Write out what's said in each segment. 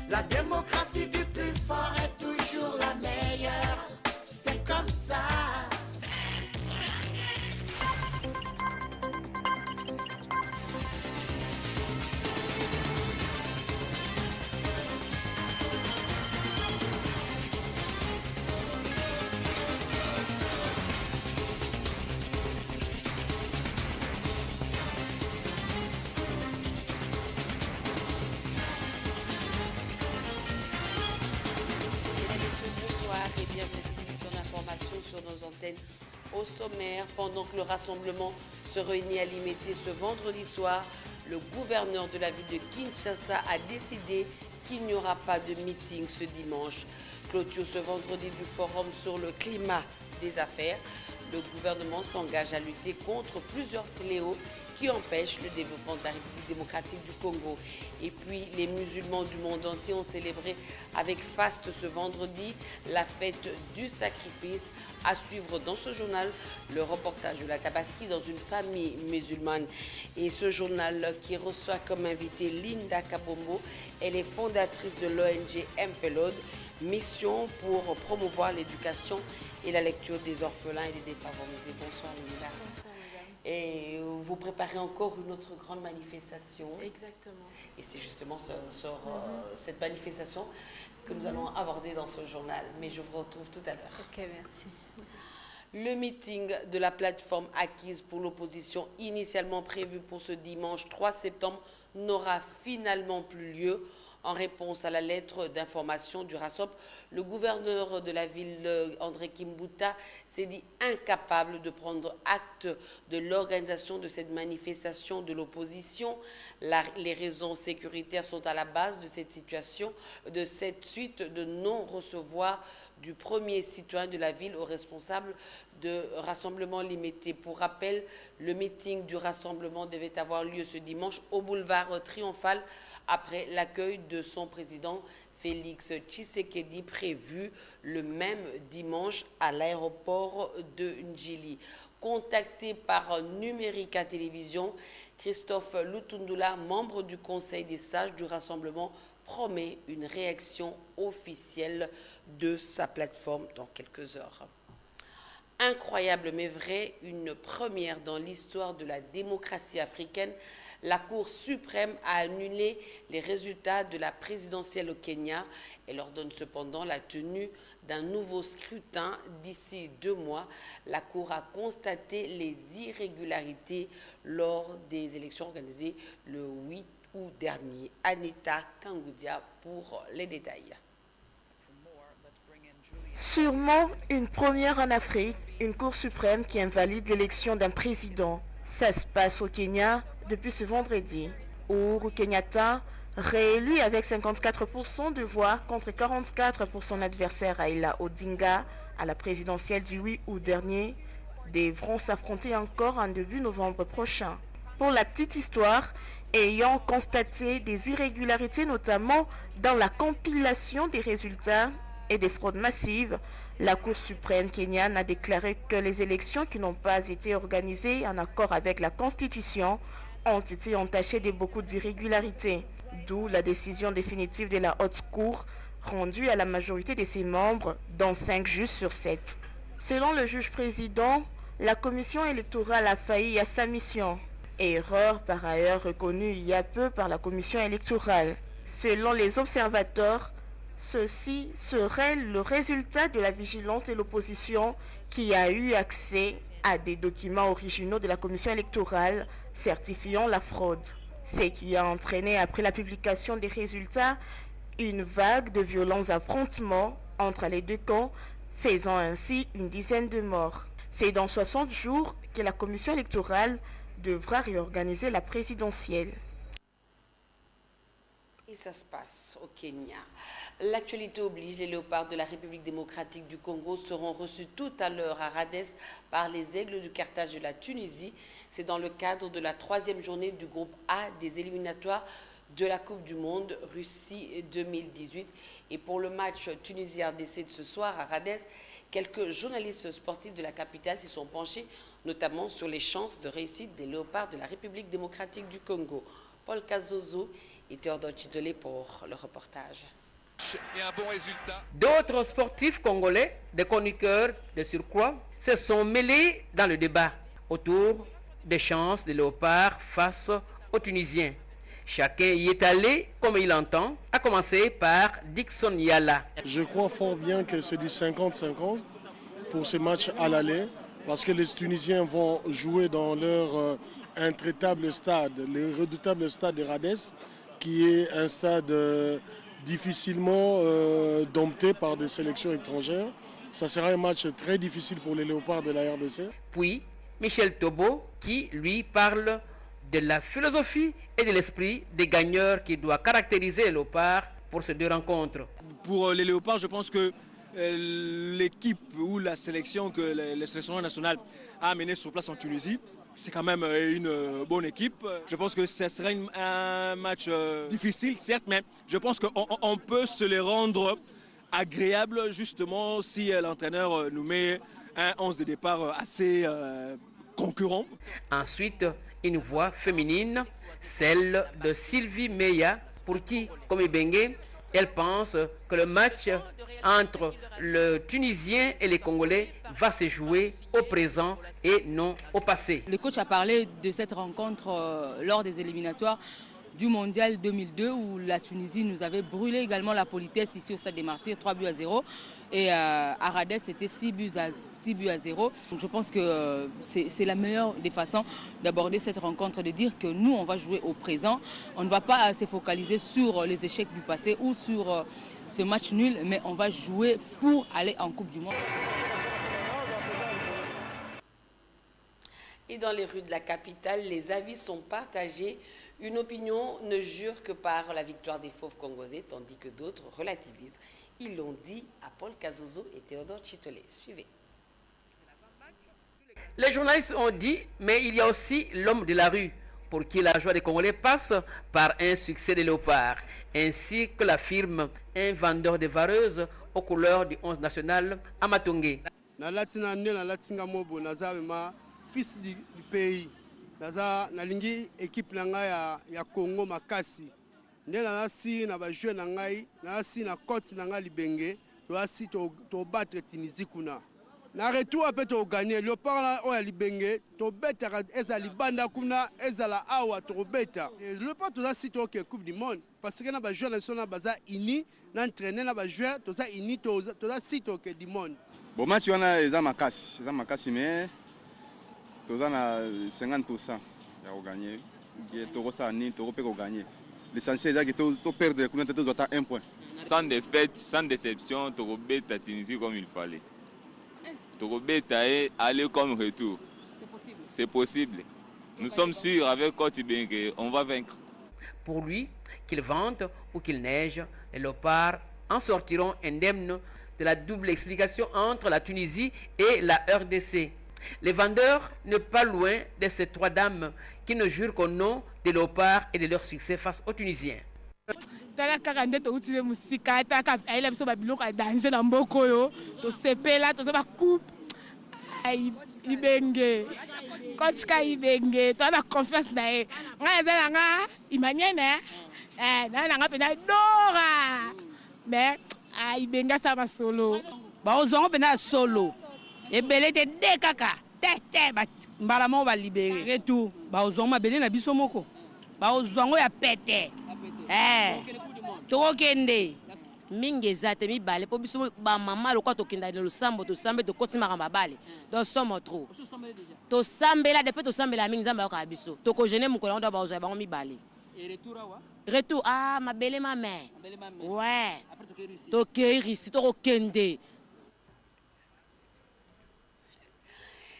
La démocratie du plus fort est toujours la meilleure. C'est comme ça. Sur nos antennes. Au sommaire, pendant que le rassemblement se réunit à Limete ce vendredi soir, le gouverneur de la ville de Kinshasa a décidé qu'il n'y aura pas de meeting ce dimanche. Clôture ce vendredi du forum sur le climat des affaires. Le gouvernement s'engage à lutter contre plusieurs fléaux qui empêchent le développement de la République démocratique du Congo. Et puis, les musulmans du monde entier ont célébré avec faste ce vendredi la fête du sacrifice. À suivre dans ce journal le reportage de la Tabaski dans une famille musulmane. Et ce journal qui reçoit comme invitée Linda Kabombo, elle est fondatrice de l'ONG Mpelod, mission pour promouvoir l'éducation et la lecture des orphelins et des défavorisés. Bonsoir Linda. Bonsoir madame. Et vous préparez encore une autre grande manifestation. Exactement. Et c'est justement sur cette manifestation que nous allons aborder dans ce journal. Mais je vous retrouve tout à l'heure. Ok, merci. Le meeting de la plateforme acquise pour l'opposition, initialement prévu pour ce dimanche 3 septembre, n'aura finalement plus lieu. En réponse à la lettre d'information du RASOP, le gouverneur de la ville, André Kimbuta, s'est dit incapable de prendre acte de l'organisation de cette manifestation de l'opposition. Les raisons sécuritaires sont à la base de cette situation, de cette suite de non-recevoir du premier citoyen de la ville au responsable de rassemblement limité. Pour rappel, le meeting du rassemblement devait avoir lieu ce dimanche au boulevard Triomphal, après l'accueil de son président Félix Tshisekedi prévu le même dimanche à l'aéroport de Ndjili. Contacté par Numérica Télévision, Christophe Lutundula, membre du Conseil des sages du rassemblement, promet une réaction officielle de sa plateforme dans quelques heures. Incroyable mais vrai, une première dans l'histoire de la démocratie africaine, la Cour suprême a annulé les résultats de la présidentielle au Kenya. Elle ordonne cependant la tenue d'un nouveau scrutin d'ici 2 mois. La Cour a constaté les irrégularités lors des élections organisées le 8 août dernier. Anita Kangoudia pour les détails. Sûrement une première en Afrique, une Cour suprême qui invalide l'élection d'un président. Ça se passe au Kenya depuis ce vendredi. Uhuru Kenyatta, réélu avec 54% de voix contre 44% pour son adversaire Raila Odinga à la présidentielle du 8 août dernier, devront s'affronter encore en début novembre prochain. Pour la petite histoire, ayant constaté des irrégularités notamment dans la compilation des résultats et des fraudes massives, la Cour suprême kenyane a déclaré que les élections qui n'ont pas été organisées en accord avec la Constitution ont été entachées de beaucoup d'irrégularités, d'où la décision définitive de la Haute Cour rendue à la majorité de ses membres, dont 5 juges sur 7. Selon le juge président, la commission électorale a failli à sa mission. Erreur par ailleurs reconnue il y a peu par la commission électorale. Selon les observateurs, ceci serait le résultat de la vigilance de l'opposition qui a eu accès à des documents originaux de la commission électorale certifiant la fraude. Ce qui a entraîné, après la publication des résultats, une vague de violents affrontements entre les deux camps, faisant ainsi une dizaine de morts. C'est dans 60 jours que la commission électorale devra réorganiser la présidentielle. Et ça se passe au Kenya. L'actualité oblige, les léopards de la République démocratique du Congo seront reçus tout à l'heure à Radès par les Aigles du Carthage de la Tunisie. C'est dans le cadre de la 3e journée du groupe A des éliminatoires de la Coupe du Monde Russie 2018. Et pour le match Tunisie-RDC de ce soir à Radès, quelques journalistes sportifs de la capitale s'y sont penchés, notamment sur les chances de réussite des léopards de la République démocratique du Congo. Paul Kazozo Et Théodore Chitolé pour le reportage. Et un bon résultat. D'autres sportifs congolais, des chroniqueurs de surcroît, se sont mêlés dans le débat autour des chances des léopards face aux Tunisiens. Chacun y est allé comme il entend, à commencer par Dixon Yala. Je crois fort bien que c'est du 50-50 pour ce match à l'aller, parce que les Tunisiens vont jouer dans leur intraitable stade, le redoutable stade de Radès, qui est un stade difficilement dompté par des sélections étrangères. Ça sera un match très difficile pour les léopards de la RDC. Puis Michel Tobo qui lui parle de la philosophie et de l'esprit des gagneurs qui doit caractériser les léopards pour ces deux rencontres. Pour les léopards, je pense que l'équipe ou la sélection que le sélectionneur national a amené sur place en Tunisie, c'est quand même une bonne équipe. Je pense que ce serait un match difficile, certes, mais je pense qu'on peut se les rendre agréables justement si l'entraîneur nous met un 11 de départ assez concurrent. Ensuite, une voix féminine, celle de Sylvie Meya, pour qui, comme Ibenge, elle pense que le match entre le Tunisien et les Congolais va se jouer au présent et non au passé. Le coach a parlé de cette rencontre lors des éliminatoires du Mondial 2002 où la Tunisie nous avait brûlé également la politesse ici au Stade des Martyrs, 3-0. Et à Radès, c'était 6-0. Donc je pense que c'est la meilleure des façons d'aborder cette rencontre, de dire que nous, on va jouer au présent. On ne va pas se focaliser sur les échecs du passé ou sur ce match nul, mais on va jouer pour aller en Coupe du Monde. Et dans les rues de la capitale, les avis sont partagés. Une opinion ne jure que par la victoire des fauves congolais, tandis que d'autres relativisent. Ils l'ont dit à Paul Kazozo et Théodore Chitolé. Suivez. Les journalistes ont dit, mais il y a aussi l'homme de la rue, pour qui la joie des Congolais passe par un succès des léopards, ainsi que l'affirme un vendeur de vareuses aux couleurs du 11 national à Matongé. Fils du pays, naza nalingi équipe nanga ya Congo makasi. Nde nasi na ba joueur nangai, nasi na côte nanga libenge, to asi to battre Tunisie kuna. Na retour après to gagner, le parla o ya libenge, to beta eza libanda kuna, eza la awa to beta. Le pas to asi to ke coupe du monde parce que na ba joueur national baza ini, na entraîner na ba joueur to za ini to asi to ke du monde. Bon match wana eza makasi mais tous à 50% à gagner. Tous gagner. L'essentiel est que tu perds un point. Sans défaite, sans déception, tu rebêtes la Tunisie comme il fallait. Tu rebêtes aller comme retour. C'est possible. C'est possible. Nous sommes sûrs avec Côte d'Ivoire qu'on va vaincre. Pour lui, qu'il vente ou qu'il neige, les léopards en sortiront indemnes de la double explication entre la Tunisie et la RDC. Les vendeurs ne pas loin de ces trois dames qui ne jurent qu'au nom des léopards et de leur succès face aux Tunisiens. Et belé te de kaka te mbalamo ba libéré tout ba ozongo belé na biso moko ba ozongo ya pete to kende mingi ezate mi balé po biso ba mama lo kwa to kenda le sambo to sambe to kotima kamba balé to somo trop to sambela depuis to sambela mingi nzamba ka biso to ko jeune mukolo ndo ba ozo ba mi balé et retour awa retour ma belé ma mère ouais to ke risi to kende.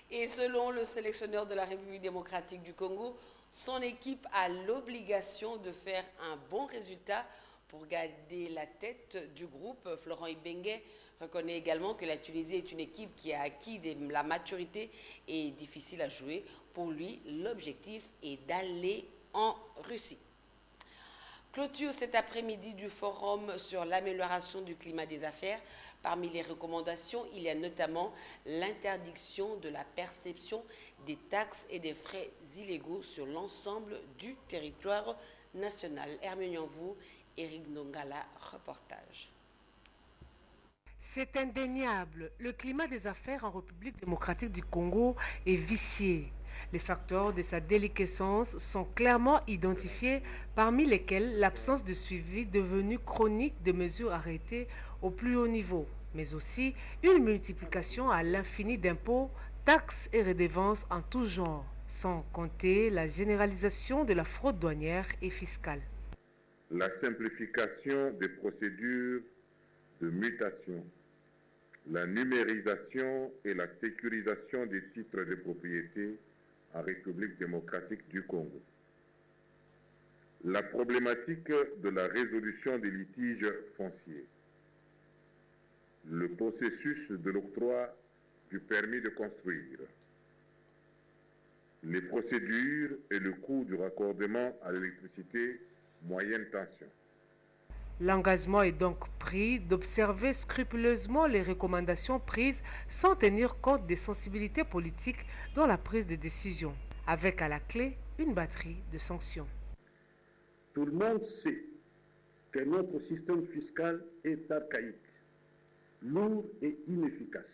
Et selon le sélectionneur de la République démocratique du Congo, son équipe a l'obligation de faire un bon résultat pour garder la tête du groupe. Florent Ibenge reconnaît également que la Tunisie est une équipe qui a acquis la maturité et difficile à jouer. Pour lui, l'objectif est d'aller en Russie. Clôture cet après-midi du forum sur l'amélioration du climat des affaires. Parmi les recommandations, il y a notamment l'interdiction de la perception des taxes et des frais illégaux sur l'ensemble du territoire nationale. Hermione Yanvou, Eric Nongala, reportage. C'est indéniable. Le climat des affaires en République démocratique du Congo est vicié. Les facteurs de sa déliquescence sont clairement identifiés, parmi lesquels l'absence de suivi devenue chronique des mesures arrêtées au plus haut niveau, mais aussi une multiplication à l'infini d'impôts, taxes et redevances en tout genre, sans compter la généralisation de la fraude douanière et fiscale. La simplification des procédures de mutation, la numérisation et la sécurisation des titres de propriété en République démocratique du Congo. La problématique de la résolution des litiges fonciers. Le processus de l'octroi du permis de construire. Les procédures et le coût du raccordement à l'électricité moyenne tension. L'engagement est donc pris d'observer scrupuleusement les recommandations prises sans tenir compte des sensibilités politiques dans la prise de décision, avec à la clé une batterie de sanctions. Tout le monde sait que notre système fiscal est archaïque, lourd et inefficace.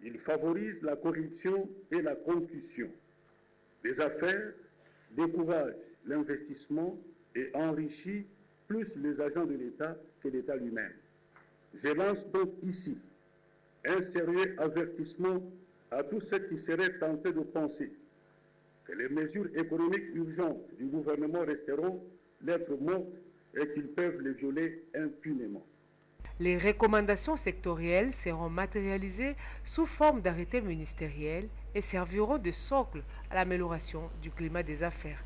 Il favorise la corruption et la concussion des affaires, décourage l'investissement et enrichit plus les agents de l'État que l'État lui-même. Je lance donc ici un sérieux avertissement à tous ceux qui seraient tentés de penser que les mesures économiques urgentes du gouvernement resteront lettres mortes et qu'ils peuvent les violer impunément. Les recommandations sectorielles seront matérialisées sous forme d'arrêtés ministériels et serviront de socle à l'amélioration du climat des affaires.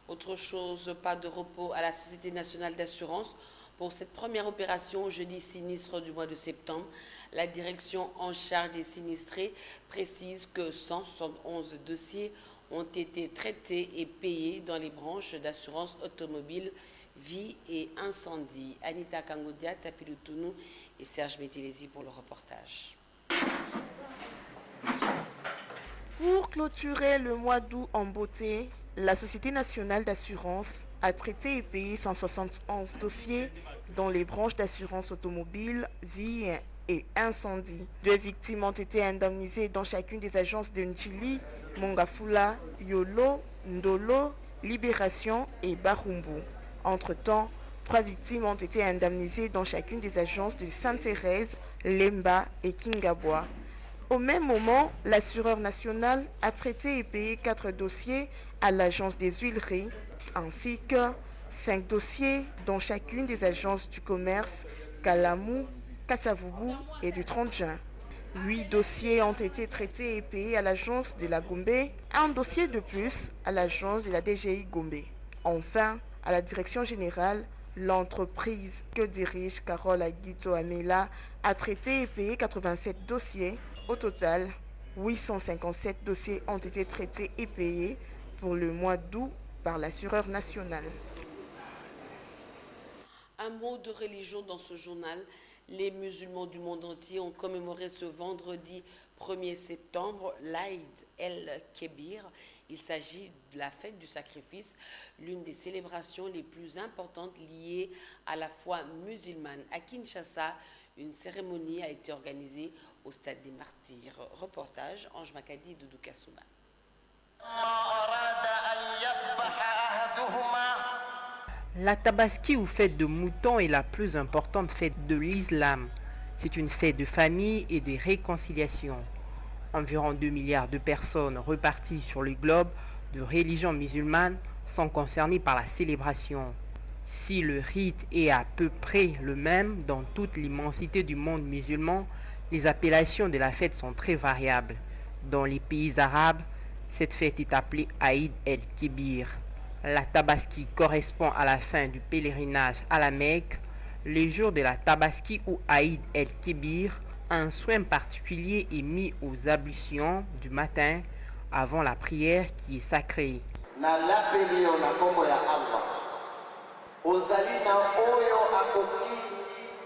Autre chose, pas de repos à la Société nationale d'assurance. Pour cette première opération, jeudi sinistre du mois de septembre, la direction en charge des sinistrés précise que 171 dossiers ont été traités et payés dans les branches d'assurance automobile, vie et incendie. Anita Kangodia, Tapilutunu et Serge Métilesi pour le reportage. Pour clôturer le mois d'août en beauté, la Société nationale d'assurance a traité et payé 171 dossiers dans les branches d'assurance automobile, vie et incendie. 2 victimes ont été indemnisées dans chacune des agences de Ndjili, Mongafula, Yolo, Ndolo, Libération et Barumbu. Entre-temps, 3 victimes ont été indemnisées dans chacune des agences de Sainte-Thérèse, Lemba et Kingabwa. Au même moment, l'assureur national a traité et payé 4 dossiers à l'agence des huileries, ainsi que 5 dossiers dans chacune des agences du commerce, Kalamou, Kassavubu et du 30 juin. 8 dossiers ont été traités et payés à l'agence de la Gombe, un dossier de plus à l'agence de la DGI Gombe. Enfin, à la direction générale, l'entreprise que dirige Carole Aguito Amela a traité et payé 87 dossiers. Au total, 857 dossiers ont été traités et payés pour le mois d'août par l'assureur national. Un mot de religion dans ce journal. Les musulmans du monde entier ont commémoré ce vendredi 1er septembre l'Aïd el-Kébir. Il s'agit de la fête du sacrifice, l'une des célébrations les plus importantes liées à la foi musulmane. À Kinshasa, une cérémonie a été organisée au Stade des Martyrs. Reportage, Ange Makadi, Doudou Kassouma. La Tabaski ou fête de mouton est la plus importante fête de l'islam. C'est une fête de famille et de réconciliation. Environ 2 milliards de personnes reparties sur le globe de religion musulmane sont concernées par la célébration. Si le rite est à peu près le même dans toute l'immensité du monde musulman, les appellations de la fête sont très variables. Dans les pays arabes, cette fête est appelée Aïd el-Kébir. La Tabaski correspond à la fin du pèlerinage à la Mecque. Le jour de la Tabaski ou Aïd el-Kébir, un soin particulier est mis aux ablutions du matin avant la prière qui est sacrée. Ozali na oyo akoki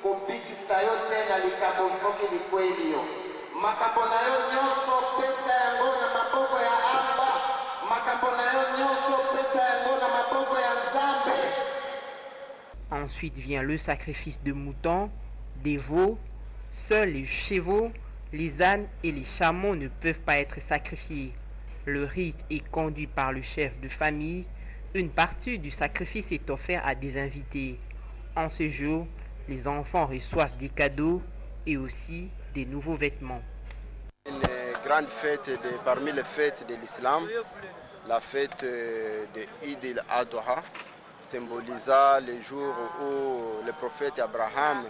kobikisa yo te na likambo soki likweli yo makambo na yo nyonso pesa yango na maboko ya Aba makambo na yo nyonso pesa Ensuite vient le sacrifice de moutons, des veaux. Seuls les chevaux, les ânes et les chameaux ne peuvent pas être sacrifiés. Le rite est conduit par le chef de famille. Une partie du sacrifice est offerte à des invités. En ce jour, les enfants reçoivent des cadeaux et aussi des nouveaux vêtements. Une grande fête parmi les fêtes de l'islam, la fête de Eid al-Adha, symbolisa le jour où le prophète Abraham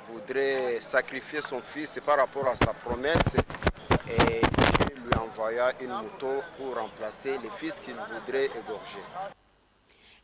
voudrait sacrifier son fils par rapport à sa promesse et il lui envoya une moto pour remplacer le fils qu'il voudrait égorger.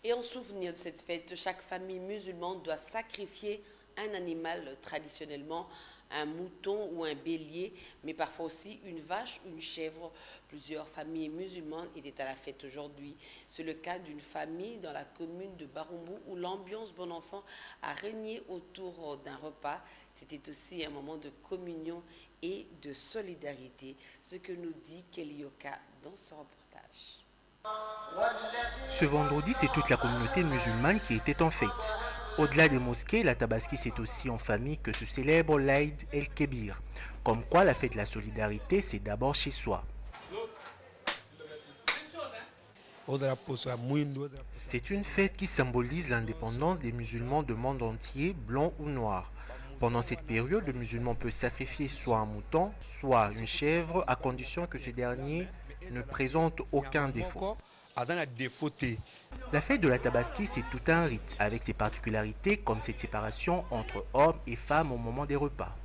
Et en souvenir de cette fête, chaque famille musulmane doit sacrifier un animal traditionnellement, un mouton ou un bélier, mais parfois aussi une vache ou une chèvre. Plusieurs familles musulmanes étaient à la fête aujourd'hui. C'est le cas d'une famille dans la commune de Barumbu où l'ambiance bon enfant a régné autour d'un repas. C'était aussi un moment de communion et de solidarité, ce que nous dit Kelioka dans ce reportage. Ce vendredi, c'est toute la communauté musulmane qui était en fête. Au-delà des mosquées, la Tabaski, c'est aussi en famille que se célèbre l'Aïd el-Kébir. Comme quoi, la fête de la solidarité, c'est d'abord chez soi. C'est une fête qui symbolise l'indépendance des musulmans du monde entier, blancs ou noirs. Pendant cette période, le musulman peut sacrifier soit un mouton, soit une chèvre, à condition que ce dernier ne présente aucun défaut. La fête de la Tabaski, c'est tout un rite, avec ses particularités comme cette séparation entre hommes et femmes au moment des repas.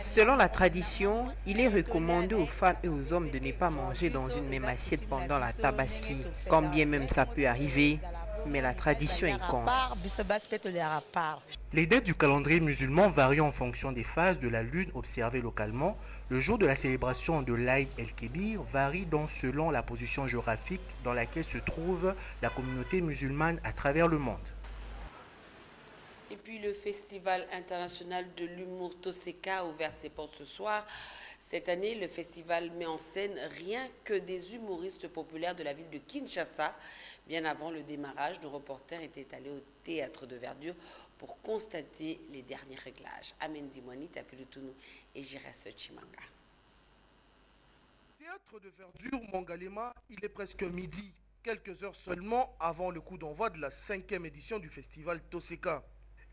Selon la tradition, il est recommandé aux femmes et aux hommes de ne pas manger dans une même assiette pendant la Tabaski. Quand bien même ça peut arriver, mais la tradition est contre. Les dates du calendrier musulman varient en fonction des phases de la lune observées localement. Le jour de la célébration de l'Aïd el-Kébir varie donc selon la position géographique dans laquelle se trouve la communauté musulmane à travers le monde. Et puis le Festival international de l'humour Toseka a ouvert ses portes ce soir. Cette année, le festival met en scène rien que des humoristes populaires de la ville de Kinshasa. Bien avant le démarrage, nos reporters étaient allés au théâtre de Verdure pour constater les derniers réglages. Amen Dimwani, Tapilutunu et Jirasse Chimanga. Théâtre de Verdure, Mangalema, il est presque midi, quelques heures seulement avant le coup d'envoi de la 5e édition du festival Toseka.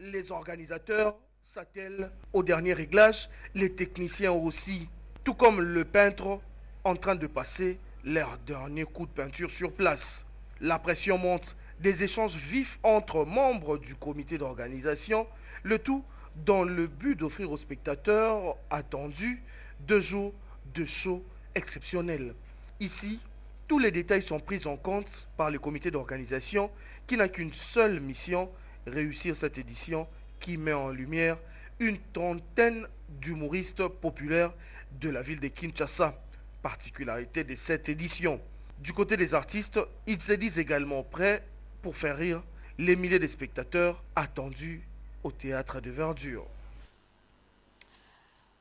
Les organisateurs s'attellent au dernier réglage, les techniciens aussi, tout comme le peintre en train de passer leur dernier coup de peinture sur place. La pression monte, des échanges vifs entre membres du comité d'organisation, le tout dans le but d'offrir aux spectateurs attendus 2 jours de show exceptionnels. Ici, tous les détails sont pris en compte par le comité d'organisation qui n'a qu'une seule mission, réussir cette édition qui met en lumière une trentaine d'humoristes populaires de la ville de Kinshasa. Particularité de cette édition. Du côté des artistes, ils se disent également prêts pour faire rire les milliers de spectateurs attendus au théâtre de Verdure.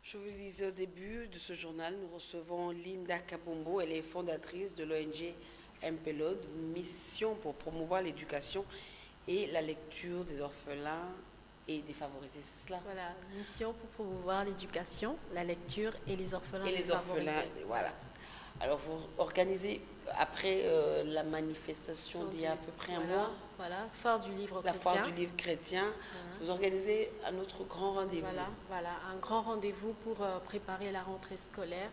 Je vous le disais au début de ce journal, nous recevons Linda Kabombo, elle est fondatrice de l'ONG MPLOD, mission pour promouvoir l'éducation et la lecture des orphelins et défavorisés, c'est cela? Voilà, mission pour promouvoir l'éducation, la lecture et les orphelins et les orphelins, voilà. Alors vous organisez, après la manifestation d'il y a à peu près un mois, voilà, foire du livre la chrétien. foire du livre chrétien, vous organisez un autre grand rendez-vous. Voilà, un grand rendez-vous pour préparer la rentrée scolaire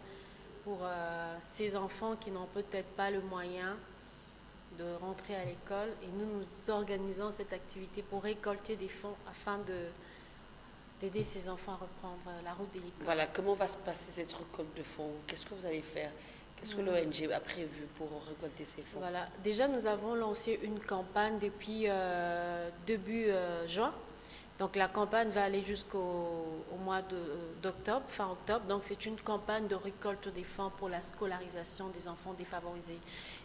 pour ces enfants qui n'ont peut-être pas le moyen de rentrer à l'école, et nous organisons cette activité pour récolter des fonds afin d'aider ces enfants à reprendre la route de l'école. Voilà, comment va se passer cette récolte de fonds? Qu'est-ce que vous allez faire? Qu'est-ce que l'ONG a prévu pour récolter ces fonds? Voilà, déjà nous avons lancé une campagne depuis début juin. Donc la campagne va aller jusqu'au mois d'octobre, fin octobre. Donc c'est une campagne de récolte des fonds pour la scolarisation des enfants défavorisés.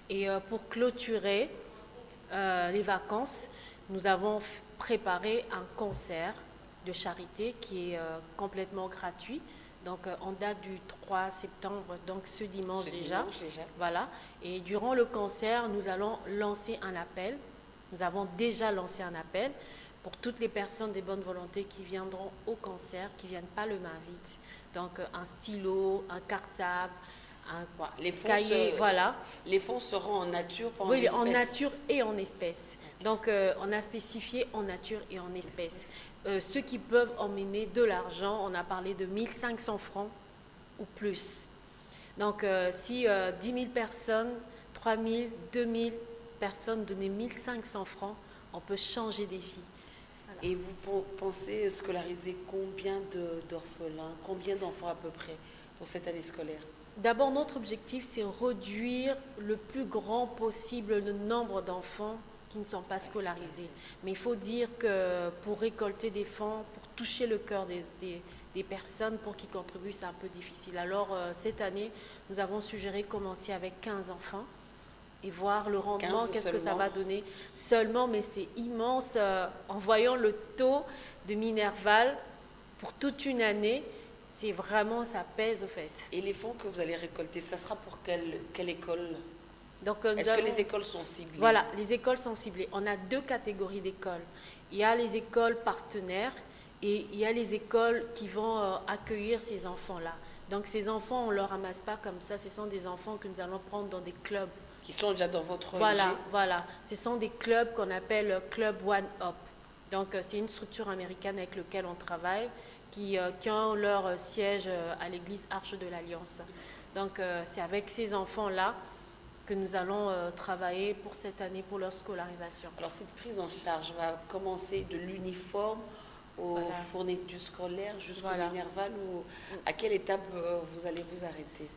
Et pour clôturer les vacances, nous avons préparé un concert de charité qui est complètement gratuit. Donc on date du 3 septembre, donc ce dimanche déjà. Voilà. Et durant le concert, nous allons lancer un appel. Nous avons déjà lancé un appel pour toutes les personnes de bonne volonté qui viendront au concert, qui ne viennent pas le main vide. Donc un stylo, un cartable, un cahier, voilà. Les fonds seront en nature, pas en espèces. espèces. Oui, en nature et en espèces. Donc on a spécifié en nature et en espèces. Ceux qui peuvent emmener de l'argent, on a parlé de 1500 francs ou plus. Donc si 10 000 personnes, 3 000, 2 000 personnes donnaient 1500 francs, on peut changer des vies. Voilà. Et vous pensez scolariser combien d'orphelins, combien d'enfants à peu près pour cette année scolaire? D'abord, notre objectif, c'est réduire le plus grand possible le nombre d'enfants qui ne sont pas scolarisés. Mais il faut dire que pour récolter des fonds, pour toucher le cœur des personnes, pour qu'ils contribuent, c'est un peu difficile. Alors, cette année, nous avons suggéré commencer avec 15 enfants et voir le rendement, qu'est-ce que ça va donner. Seulement, mais c'est immense. En voyant le taux de Minerval pour toute une année, c'est vraiment, ça pèse au fait. Et les fonds que vous allez récolter, ça sera pour quelle école? Est-ce que les écoles sont ciblées? Voilà, les écoles sont ciblées. On a deux catégories d'écoles. Il y a les écoles partenaires et il y a les écoles qui vont accueillir ces enfants-là. Donc ces enfants, on ne leur ramasse pas comme ça. Ce sont des enfants que nous allons prendre dans des clubs. Qui sont déjà dans votre ONG? Voilà. Ce sont des clubs qu'on appelle Club One Up. Donc c'est une structure américaine avec laquelle on travaille, qui ont leur siège à l'église Arche de l'Alliance. Donc c'est avec ces enfants-là que nous allons travailler pour cette année, pour leur scolarisation. Alors cette prise en charge va commencer de l'uniforme aux fournitures scolaires jusqu'au Minerval, ou à quelle étape vous allez vous arrêter?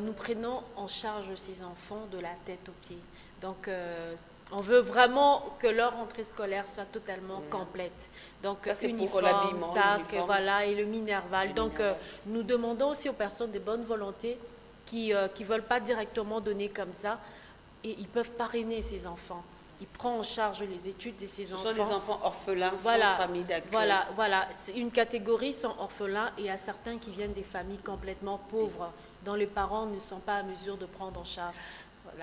Nous prenons en charge ces enfants de la tête aux pieds. Donc on veut vraiment que leur rentrée scolaire soit totalement complète. Donc ça, c'est uniforme, pour l'habillement, sac, voilà, et le Minerval. Donc nous demandons aussi aux personnes de bonne volonté qui ne veulent pas directement donner comme ça, et ils peuvent parrainer ces enfants. Ils prennent en charge les études de ces enfants. Ce sont des enfants orphelins, sans famille d'accueil. Voilà. Une catégorie sont orphelins, et il y a certains qui viennent des familles complètement pauvres, dont les parents ne sont pas à mesure de prendre en charge.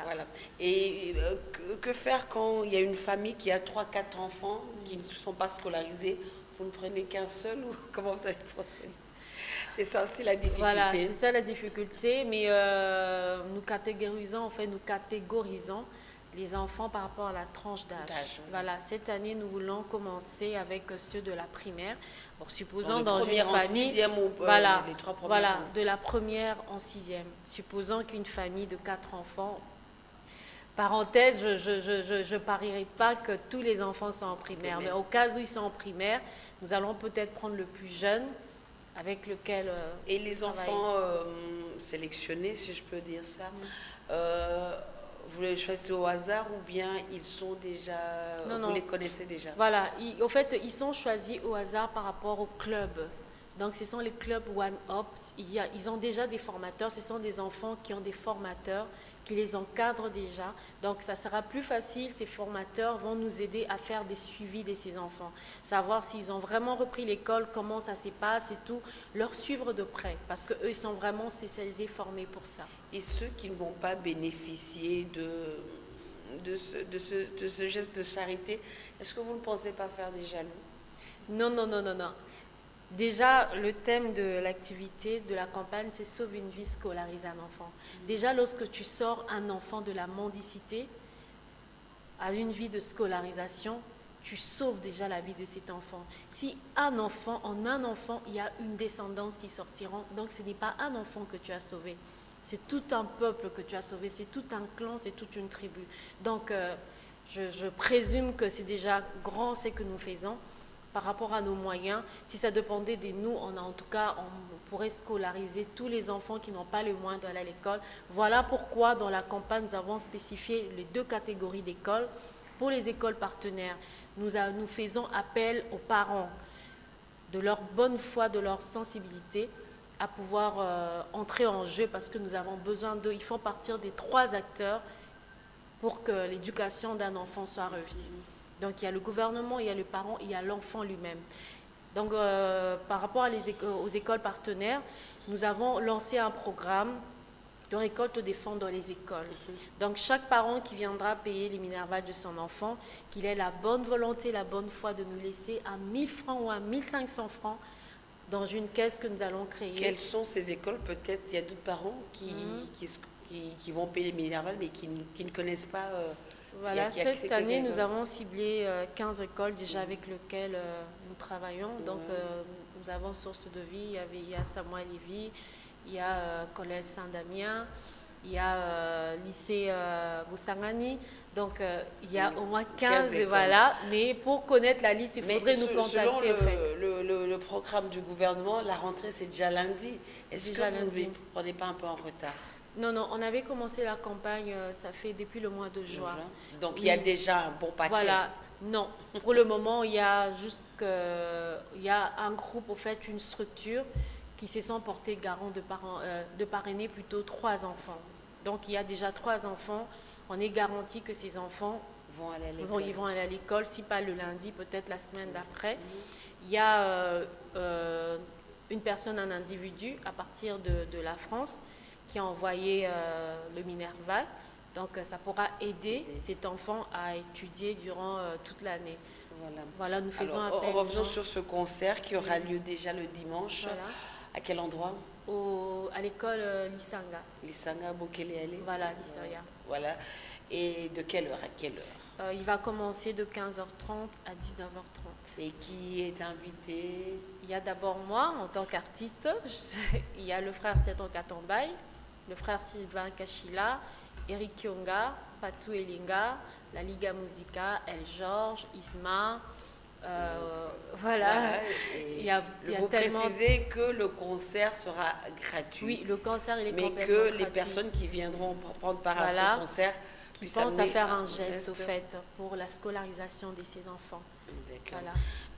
Voilà. Et que faire quand il y a une famille qui a 3-4 enfants qui ne sont pas scolarisés? Vous ne prenez qu'un seul, ou comment vous allez procéder? C'est ça aussi la difficulté. Voilà, c'est ça la difficulté, mais nous catégorisons les enfants par rapport à la tranche d'âge. Voilà, cette année, nous voulons commencer avec ceux de la primaire. Bon, supposons dans une famille, les 3 premières années. De la première en 6e. Supposons qu'une famille de 4 enfants, parenthèse, je ne parierai pas que tous les enfants sont en primaire, mais au cas où ils sont en primaire, nous allons peut-être prendre le plus jeune, avec lequel et les enfants sélectionnés, si je peux dire ça, vous les choisissez au hasard, ou bien ils sont déjà, vous les connaissez déjà? Voilà, au fait, ils sont choisis au hasard par rapport au club. Donc ce sont les clubs One Up. Ils ont déjà des formateurs, ce sont des enfants qui ont des formateurs qui les encadrent déjà. Donc ça sera plus facile, ces formateurs vont nous aider à faire des suivis de ces enfants. Savoir s'ils ont vraiment repris l'école, comment ça se passe et tout, leur suivre de près, parce qu'eux, ils sont vraiment spécialisés, formés pour ça. Et ceux qui ne vont pas bénéficier de ce geste de charité, est-ce que vous ne pensez pas faire des jaloux? Non. Déjà, le thème de l'activité, de la campagne, c'est « Sauve une vie, scolarise un enfant ». Déjà, lorsque tu sors un enfant de la mendicité à une vie de scolarisation, tu sauves déjà la vie de cet enfant. Si en un enfant, il y a une descendance qui sortiront, donc ce n'est pas un enfant que tu as sauvé, c'est tout un peuple que tu as sauvé, c'est tout un clan, c'est toute une tribu. Donc, je présume que c'est déjà grand ce que nous faisons. Par rapport à nos moyens, si ça dépendait de nous, on pourrait scolariser tous les enfants qui n'ont pas les moyens d'aller à l'école. Voilà pourquoi dans la campagne, nous avons spécifié les 2 catégories d'écoles. Pour les écoles partenaires, nous faisons appel aux parents de leur bonne foi, de leur sensibilité, à pouvoir entrer en jeu, parce que nous avons besoin d'eux. Il faut partir des 3 acteurs pour que l'éducation d'un enfant soit réussie. Donc il y a le gouvernement, il y a le parent, il y a l'enfant lui-même. Donc, par rapport aux écoles partenaires, nous avons lancé un programme de récolte des fonds dans les écoles. Donc, chaque parent qui viendra payer les minervales de son enfant, qu'il ait la bonne volonté, la bonne foi de nous laisser à 1000 francs ou à 1500 francs dans une caisse que nous allons créer. Quelles sont ces écoles? Peut-être il y a d'autres parents qui vont payer les minervales, mais qui ne connaissent pas... Voilà, cette année, nous avons ciblé 15 écoles déjà avec lesquelles nous travaillons. Donc, nous avons Source de Vie, il y a Samuel Lévy, il y a Collège Saint-Damien, il y a lycée Boussangani. Donc, il y a au moins 15 voilà. Mais pour connaître la liste, il faudrait nous contacter. Selon le programme du gouvernement, la rentrée, c'est déjà lundi. Est-ce que vous ne prenez pas un peu en retard? Non, non, on avait commencé la campagne, ça fait depuis le mois de juin. Donc, il y a déjà un bon paquet. Voilà. Non, pour le moment, il y a juste il y a un groupe, en fait, une structure qui se sont portés garant de parrainer plutôt 3 enfants. Donc, il y a déjà 3 enfants. On est garanti que ces enfants vont aller à l'école, si pas le lundi, peut-être la semaine d'après. Il y a une personne, un individu, à partir de la France, qui a envoyé le Minerval. Donc, ça pourra aider cet enfant à étudier durant toute l'année. Voilà, nous faisons appel. Revenons sur ce concert qui aura lieu déjà le dimanche. Voilà. À quel endroit? À l'école Lisanga. Lisanga, Bokele. Voilà, Lisanga. Voilà. Et de quelle heure à quelle heure? Il va commencer de 15h30 à 19h30. Et qui est invité? Il y a d'abord moi, en tant qu'artiste. Il y a le frère Seton Katombaï, le frère Sylvain Kachila, Eric Kionga, Patou Elinga, la Liga Musica, El Georges, Isma. Voilà. Vous précisez que le concert sera gratuit. Oui, le concert, il est complètement gratuit. Mais que les personnes qui viendront prendre part à ce concert pensent à faire un geste, au fait, pour la scolarisation de ces enfants. D'accord.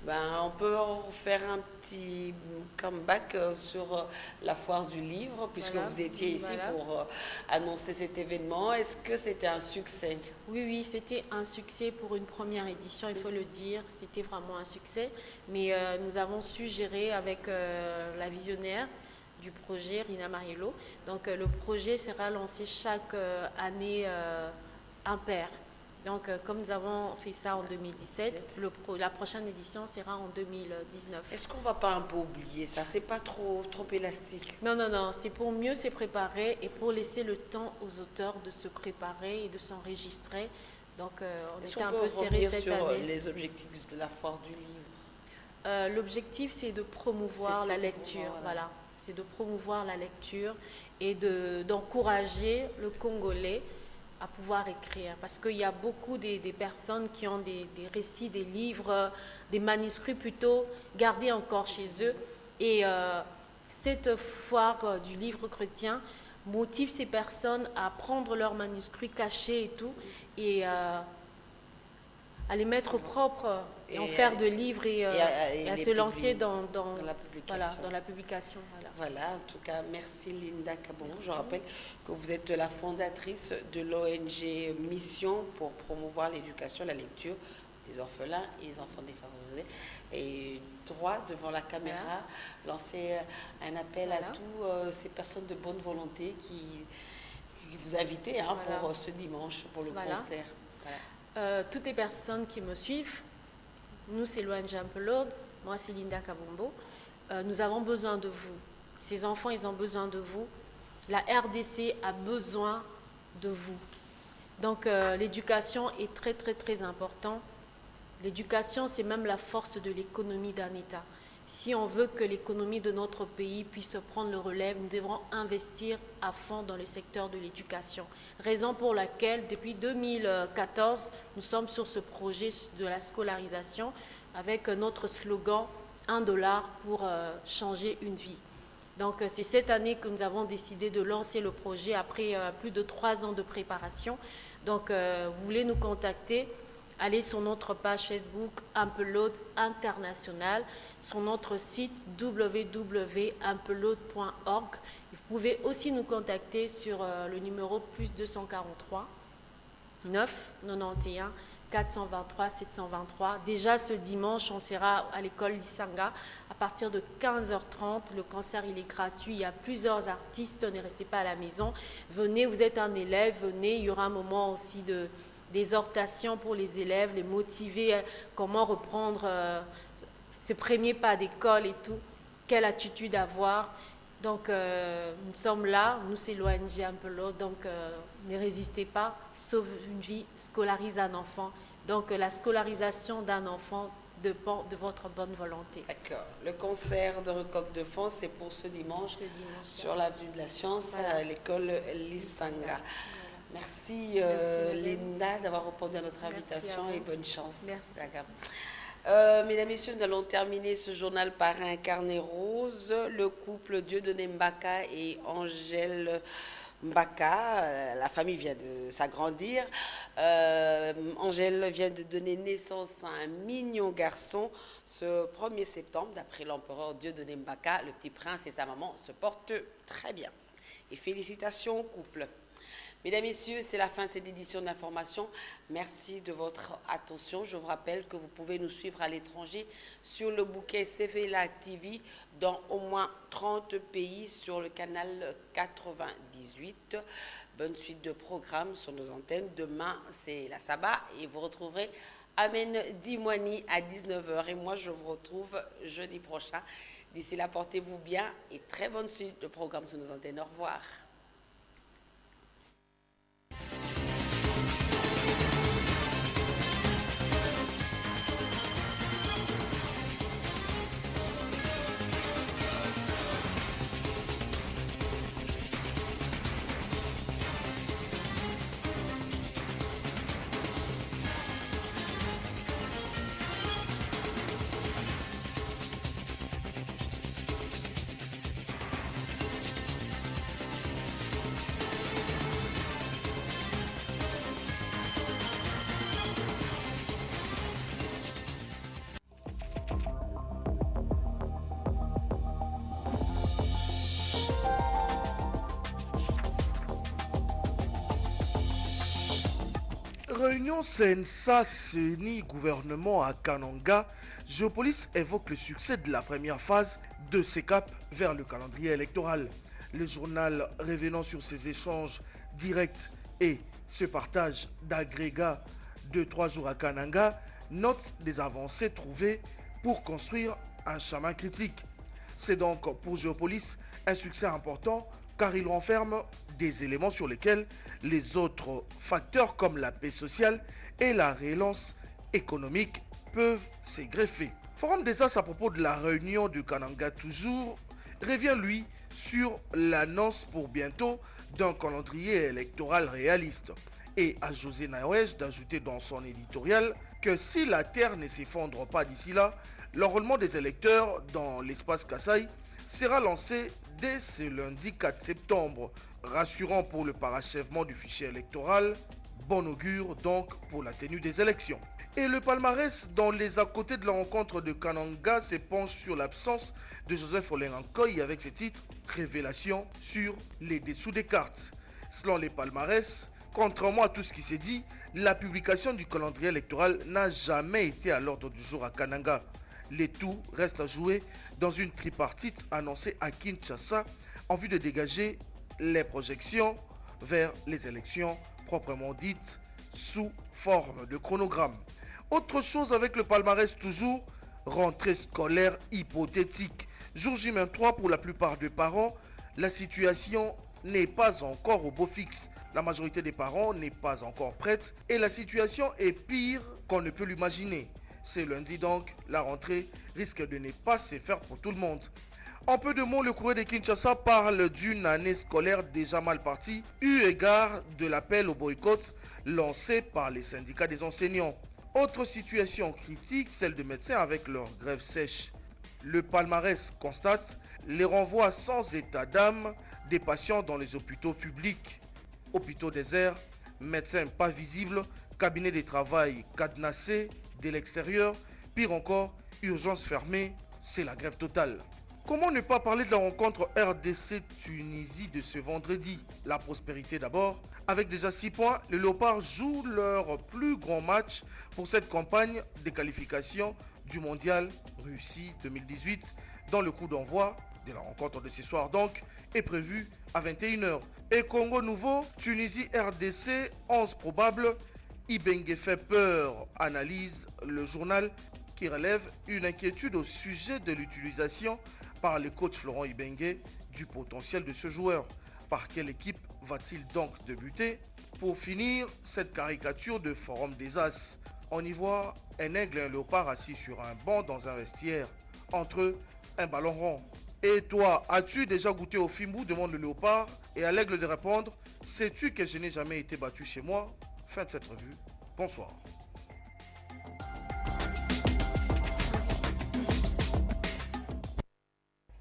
Voilà. On peut faire un petit comeback sur la foire du livre, puisque vous étiez ici pour annoncer cet événement. Est-ce que c'était un succès? Oui, oui, c'était un succès pour une première édition, il faut le dire. C'était vraiment un succès. Mais nous avons su gérer avec la visionnaire du projet, Rina Mariello. Donc, le projet sera lancé chaque année impair. Donc, comme nous avons fait ça en 2017, la prochaine édition sera en 2019. Est-ce qu'on ne va pas un peu oublier ça? C'est pas trop élastique? Non, non, non. C'est pour mieux se préparer et pour laisser le temps aux auteurs de se préparer et de s'enregistrer. Donc, on était un peu serré cette année. Sur les objectifs de la foire du livre? L'objectif, c'est de promouvoir la lecture. Voilà. C'est de promouvoir la lecture et d'encourager le Congolais à pouvoir écrire. Parce qu'il y a beaucoup des personnes qui ont des récits, des livres, des manuscrits plutôt gardés encore chez eux. Et cette foire du livre chrétien motive ces personnes à prendre leurs manuscrits cachés et tout, et à les mettre propres, et en faire de livres et à se lancer dans la publication. Voilà, en tout cas, merci Linda Kabongo. Je rappelle que vous êtes la fondatrice de l'ONG Mission pour promouvoir l'éducation, la lecture des orphelins et des enfants défavorisés. Et droit devant la caméra, lancer un appel à tous ces personnes de bonne volonté qui vous invitent pour ce dimanche, pour le concert. Voilà. Toutes les personnes qui me suivent, nous c'est l'ONG Ampelot, moi c'est Linda Kabombo, nous avons besoin de vous. Ces enfants, ils ont besoin de vous. La RDC a besoin de vous. Donc, l'éducation est très, très, très importante. L'éducation, c'est même la force de l'économie d'un État. Si on veut que l'économie de notre pays puisse prendre le relais, nous devrons investir à fond dans le secteur de l'éducation. Raison pour laquelle, depuis 2014, nous sommes sur ce projet de la scolarisation avec notre slogan « 1 $ pour changer une vie ». Donc, c'est cette année que nous avons décidé de lancer le projet après plus de 3 ans de préparation. Donc, vous voulez nous contacter, allez sur notre page Facebook Ampelot International, sur notre site www.ampelot.org. Vous pouvez aussi nous contacter sur le numéro +243 9 91 423 723. Déjà ce dimanche, on sera à l'école Lisanga à partir de 15h30. Le concert, il est gratuit. Il y a plusieurs artistes. Ne restez pas à la maison. Venez, vous êtes un élève, venez. Il y aura un moment aussi d'exhortation pour les élèves, les motiver, comment reprendre ce premier pas d'école et tout, quelle attitude avoir. Donc, nous sommes là, nous c'est l'ONG Ampelo, donc ne résistez pas, sauve une vie, scolarise un enfant. Donc, la scolarisation d'un enfant dépend de votre bonne volonté. D'accord. Le concert de récolte de fonds, c'est pour ce dimanche sur l'avenue de la Science, voilà, à l'école Lisanga. Voilà. Merci, Linda d'avoir répondu à notre invitation et bonne chance. Merci. Mesdames, Messieurs, nous allons terminer ce journal par un carnet rose. Le couple Dieudonné Mbaka et Angèle Mbaka, la famille vient de s'agrandir. Angèle vient de donner naissance à un mignon garçon ce 1er septembre. D'après l'empereur Dieudonné Mbaka, le petit prince et sa maman se portent très bien. Et félicitations au couple. Mesdames, Messieurs, c'est la fin de cette édition d'information. Merci de votre attention. Je vous rappelle que vous pouvez nous suivre à l'étranger sur le bouquet CVLA TV dans au moins 30 pays sur le canal 98. Bonne suite de programmes sur nos antennes. Demain, c'est la Sabbat et vous retrouverez Amen Dimwani à 19h. Et moi, je vous retrouve jeudi prochain. D'ici là, portez-vous bien et très bonne suite de programmes sur nos antennes. Au revoir. Réunion CNSA-CENI gouvernement à Kananga, Géopolis évoque le succès de la première phase de ces caps vers le calendrier électoral. Le journal revenant sur ces échanges directs et ce partage d'agrégats de 3 jours à Kananga note des avancées trouvées pour construire un chemin critique. C'est donc pour Géopolis un succès important car il renferme des éléments sur lesquels les autres facteurs comme la paix sociale et la relance économique peuvent se greffer. Forum des As à propos de la réunion du Kananga toujours revient lui sur l'annonce pour bientôt d'un calendrier électoral réaliste et à José Naouej d'ajouter dans son éditorial que si la terre ne s'effondre pas d'ici là, l'enrôlement des électeurs dans l'espace Kasaï sera lancé dès ce lundi 4 septembre, rassurant pour le parachèvement du fichier électoral, bon augure donc pour la tenue des élections. Et le palmarès dans les à côté de la rencontre de Kananga s'épanche sur l'absence de Joseph Olengankoy avec ses titres « Révélation sur les dessous des cartes ». Selon les palmarès, contrairement à tout ce qui s'est dit, la publication du calendrier électoral n'a jamais été à l'ordre du jour à Kananga. Les tout reste à jouer dans une tripartite annoncée à Kinshasa en vue de dégager les projections vers les élections proprement dites sous forme de chronogramme. Autre chose avec le palmarès toujours, rentrée scolaire hypothétique. Jour J-3 pour la plupart des parents, la situation n'est pas encore au beau fixe. La majorité des parents n'est pas encore prête et la situation est pire qu'on ne peut l'imaginer. C'est lundi donc, la rentrée risque de ne pas se faire pour tout le monde. En peu de mots, le courrier de Kinshasa parle d'une année scolaire déjà mal partie, eu égard de l'appel au boycott lancé par les syndicats des enseignants. Autre situation critique, celle de médecins avec leur grève sèche. Le palmarès constate les renvois sans état d'âme des patients dans les hôpitaux publics. Hôpitaux déserts, médecins pas visibles, cabinet de travail cadenassé de l'extérieur, pire encore, urgence fermée, c'est la grève totale. Comment ne pas parler de la rencontre RDC-Tunisie de ce vendredi? La prospérité d'abord. Avec déjà 6 points, les Léopards jouent leur plus grand match pour cette campagne de qualification du mondial Russie 2018 dans le coup d'envoi de la rencontre de ce soir donc est prévu à 21h. Et Congo nouveau, Tunisie RDC, 11 probable. Ibenge fait peur, analyse le journal qui relève une inquiétude au sujet de l'utilisation par le coach Florent Ibenge du potentiel de ce joueur. Par quelle équipe va-t-il donc débuter? Pour finir, cette caricature de Forum des As. On y voit un aigle et un léopard assis sur un banc dans un vestiaire. Entre eux, un ballon rond. Et toi, as-tu déjà goûté au fimbu? Demande le léopard. Et à l'aigle de répondre, sais-tu que je n'ai jamais été battu chez moi? Fin de cette revue. Bonsoir.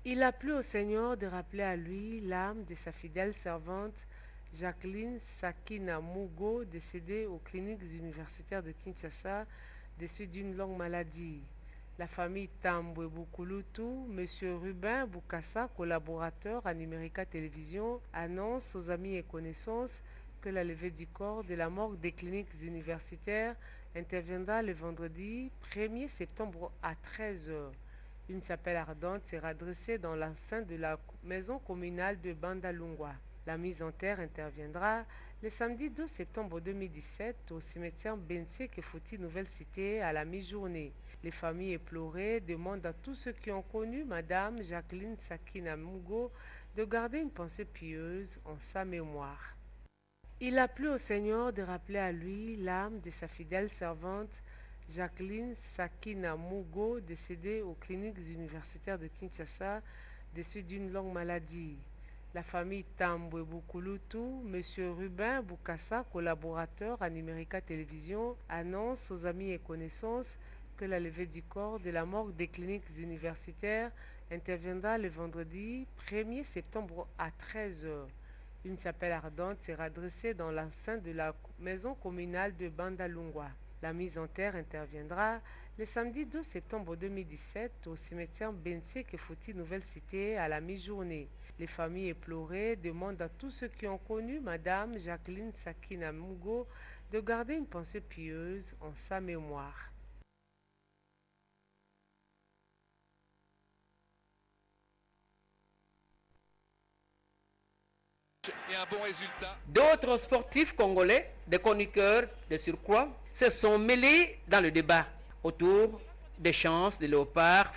Il a plu au Seigneur de rappeler à lui l'âme de sa fidèle servante Jacqueline Sakina Mugo, décédée aux cliniques universitaires de Kinshasa, déçue d'une longue maladie. La famille Tambwe Bukulutu, M. Ruben Bukassa, collaborateur à Numérica Télévision, annonce aux amis et connaissances que la levée du corps de la morgue des cliniques universitaires interviendra le vendredi 1er septembre à 13h. Une chapelle ardente sera dressée dans l'enceinte de la maison communale de Bandalungwa. La mise en terre interviendra le samedi 2 septembre 2017 au cimetière Benseke Foti Nouvelle Cité à la mi-journée. Les familles éplorées demandent à tous ceux qui ont connu Madame Jacqueline Sakina Mugo de garder une pensée pieuse en sa mémoire. Il a plu au Seigneur de rappeler à lui l'âme de sa fidèle servante Jacqueline Sakina Mugo, décédée aux cliniques universitaires de Kinshasa, déçue d'une longue maladie. La famille Tambwe Bukulutu, M. Ruben Bukassa, collaborateur à Numérica Télévision, annonce aux amis et connaissances que la levée du corps de la morgue des cliniques universitaires interviendra le vendredi 1er septembre à 13h. Une chapelle ardente sera dressée dans l'enceinte de la maison communale de Bandalungwa. La mise en terre interviendra le samedi 2 septembre 2017 au cimetière Benseke Foti Nouvelle Cité à la mi-journée. Les familles éplorées demandent à tous ceux qui ont connu Madame Jacqueline Sakina Mugo de garder une pensée pieuse en sa mémoire. Et un bon résultat. D'autres sportifs congolais, des chroniqueurs de surcroît, se sont mêlés dans le débat autour des chances des léopards